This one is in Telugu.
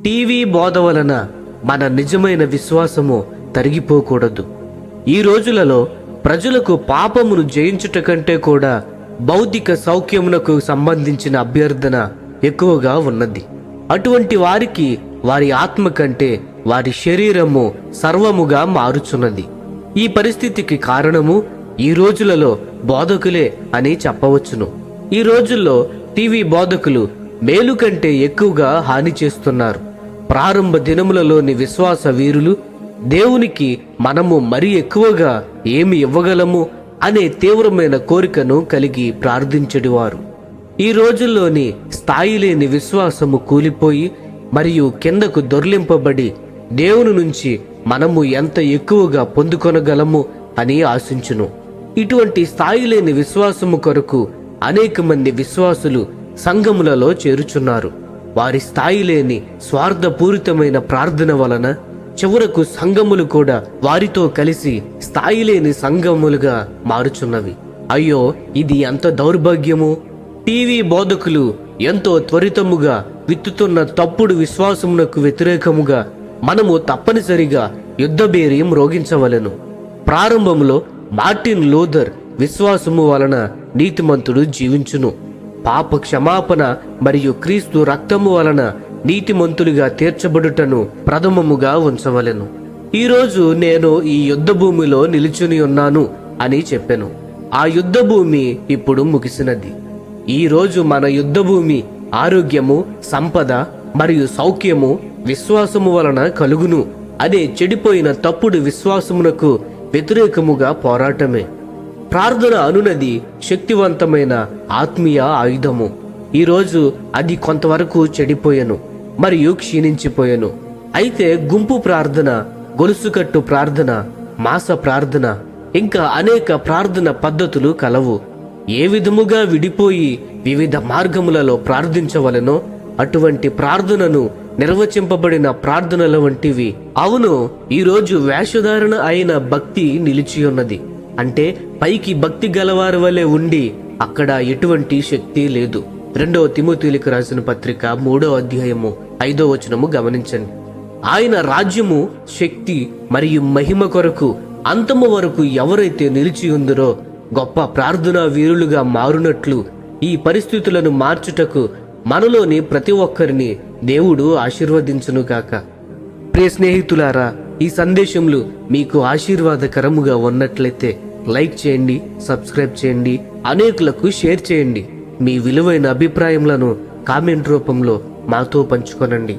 టీవీ బోధ వలన మన నిజమైన విశ్వాసము తరిగిపోకూడదు. ఈ రోజులలో ప్రజలకు పాపమును జయించుట కంటే కూడా భౌతిక సౌఖ్యమునకు సంబంధించిన అభ్యర్థన ఎక్కువగా ఉన్నది. అటువంటి వారికి వారి ఆత్మ కంటే వారి శరీరము సర్వముగా మారుచున్నది. ఈ పరిస్థితికి కారణము ఈ రోజులలో బోధకులే అని చెప్పవచ్చును. ఈ రోజుల్లో టీవీ బోధకులు మేలు కంటే ఎక్కువగా హాని చేస్తున్నారు. ప్రారంభ దినములలోని విశ్వాస వీరులు దేవునికి మనము మరి ఎక్కువగా ఏమి ఇవ్వగలము అనే తీవ్రమైన కోరికను కలిగి ప్రార్థించెడివారు. ఈ రోజుల్లోని స్థాయి లేని విశ్వాసము కూలిపోయి మరియు కిందకు దొర్లింపబడి దేవుని నుంచి మనము ఎంత ఎక్కువగా పొందుకొనగలము అని ఆశించును. ఇటువంటి స్థాయి లేని విశ్వాసము కొరకు అనేక మంది విశ్వాసులు సంఘములలో చేరుచున్నారు. వారి స్థాయి లేని స్వార్థపూరితమైన ప్రార్థన వలన చివరకు సంఘములు కూడా వారితో కలిసి స్థాయి లేని సంఘములుగా మారుచున్నవి. అయ్యో, ఇది ఎంత దౌర్భాగ్యము! టీవీ బోధకులు ఎంతో త్వరితముగా విత్తుతున్న తప్పుడు విశ్వాసమునకు వ్యతిరేకముగా మనము తప్పనిసరిగా యుద్ధబేర్యం రోగించవలెను. ప్రారంభంలో మార్టిన్ లూథర్ విశ్వాసము వలన నీతిమంతుడు జీవించును, పాప క్షమాపణ మరియు క్రీస్తు రక్తము వలన నీతిమంతులుగా తీర్చబడుటను ప్రథమముగా ఉంచవలెను. ఈరోజు నేను ఈ యుద్ధ భూమిలో నిలుచుని ఉన్నాను అని చెప్పెను. ఆ యుద్ధ భూమి ఇప్పుడు ముగిసినది. ఈ రోజు మన యుద్ధ భూమి ఆరోగ్యము, సంపద మరియు సౌఖ్యము విశ్వాసము వలన కలుగును అనే చెడిపోయిన తప్పుడు విశ్వాసమునకు వ్యతిరేకముగా పోరాటమే. ప్రార్థన అనునది శక్తివంతమైన ఆత్మీయ ఆయుధము. ఈరోజు అది కొంతవరకు చెడిపోయెను మరియు క్షీణించిపోయెను. అయితే గుంపు ప్రార్థన, గొలుసుకట్టు ప్రార్థన, మాస ప్రార్థన, ఇంకా అనేక ప్రార్థన పద్ధతులు కలవు. ఏ విధముగా విడిపోయి వివిధ మార్గములలో ప్రార్థించవలెనో అటువంటి ప్రార్థనను నిర్వచింపబడిన ప్రార్థనల వంటివి. అవును, ఈరోజు వేషధారణ అయిన భక్తి నిలిచి ఉన్నది. అంటే పైకి భక్తి గలవారి వలె ఉండి అక్కడ ఎటువంటి శక్తి లేదు. 2వ తిమోతీయులకు రాసిన పత్రిక 3వ అధ్యాయము 5వ వచనము గమనించండి. ఆయన రాజ్యము, శక్తి మరియు మహిమ కొరకు అంతము వరకు ఎవరైతే నిలిచి ఉందరో గొప్ప ప్రార్థనా వీరులుగా మారునట్లు ఈ పరిస్థితులను మార్చుటకు మనలోని ప్రతి ఒక్కరిని దేవుడు ఆశీర్వదించునుగాక. ప్రియ స్నేహితులారా, ఈ సందేశములు మీకు ఆశీర్వాదకరముగా ఉన్నట్లయితే లైక్ చేయండి, సబ్స్క్రైబ్ చేయండి, అనేకులకు షేర్ చేయండి. మీ విలువైన అభిప్రాయములను కామెంట్ రూపంలో మాతో పంచుకొనండి.